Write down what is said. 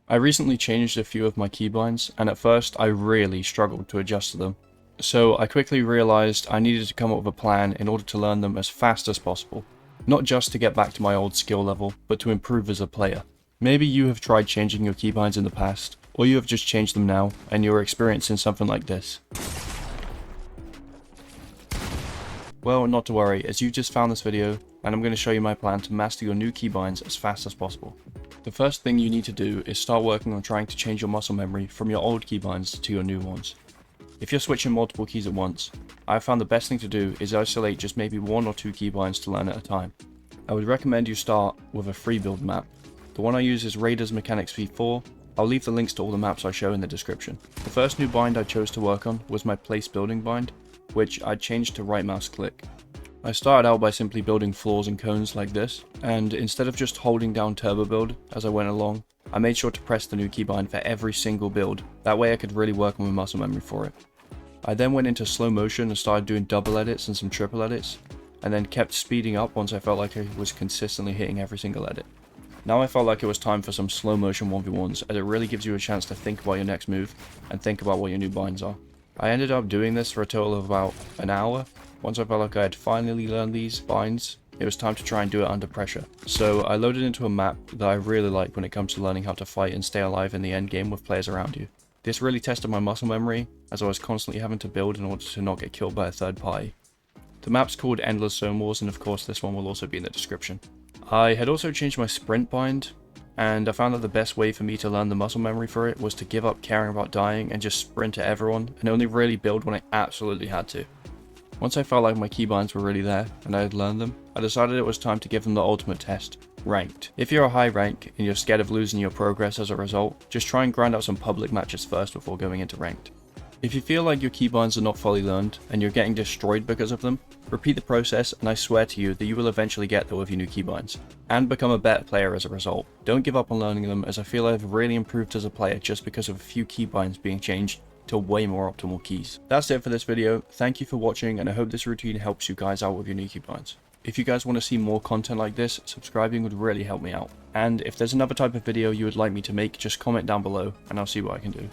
I recently changed a few of my keybinds, and at first I really struggled to adjust to them. So I quickly realized I needed to come up with a plan in order to learn them as fast as possible. Not just to get back to my old skill level, but to improve as a player. Maybe you have tried changing your keybinds in the past, or you have just changed them now, and you're experiencing something like this. Well, not to worry, as you just found this video, and I'm going to show you my plan to master your new keybinds as fast as possible. The first thing you need to do is start working on trying to change your muscle memory from your old keybinds to your new ones. If you're switching multiple keys at once, I've found the best thing to do is isolate just maybe 1 or 2 keybinds to learn at a time. I would recommend you start with a free build map. The one I use is Raiders Mechanics V4. I'll leave the links to all the maps I show in the description. The first new bind I chose to work on was my place building bind, which I changed to right mouse click. I started out by simply building floors and cones like this, and instead of just holding down turbo build as I went along, I made sure to press the new keybind for every single build. That way I could really work on my muscle memory for it. I then went into slow motion and started doing double edits and some triple edits, and then kept speeding up once I felt like I was consistently hitting every single edit. Now I felt like it was time for some slow motion 1v1s, as it really gives you a chance to think about your next move and think about what your new binds are. I ended up doing this for a total of about an hour. Once I felt like I had finally learned these binds, it was time to try and do it under pressure. So I loaded into a map that I really like when it comes to learning how to fight and stay alive in the end game with players around you. This really tested my muscle memory, as I was constantly having to build in order to not get killed by a third party. The map's called Endless Zone Wars, and of course this one will also be in the description. I had also changed my sprint bind, and I found that the best way for me to learn the muscle memory for it was to give up caring about dying and just sprint at everyone, and only really build when I absolutely had to. Once I felt like my keybinds were really there, and I had learned them, I decided it was time to give them the ultimate test, ranked. If you're a high rank, and you're scared of losing your progress as a result, just try and grind out some public matches first before going into ranked. If you feel like your keybinds are not fully learned, and you're getting destroyed because of them, repeat the process and I swear to you that you will eventually get there with your new keybinds, and become a better player as a result. Don't give up on learning them, as I feel I've really improved as a player just because of a few keybinds being changed to way more optimal keys. That's it for this video. Thank you for watching, and I hope this routine helps you guys out with your new keybinds. If you guys want to see more content like this, subscribing would really help me out. And if there's another type of video you would like me to make, just comment down below and I'll see what I can do.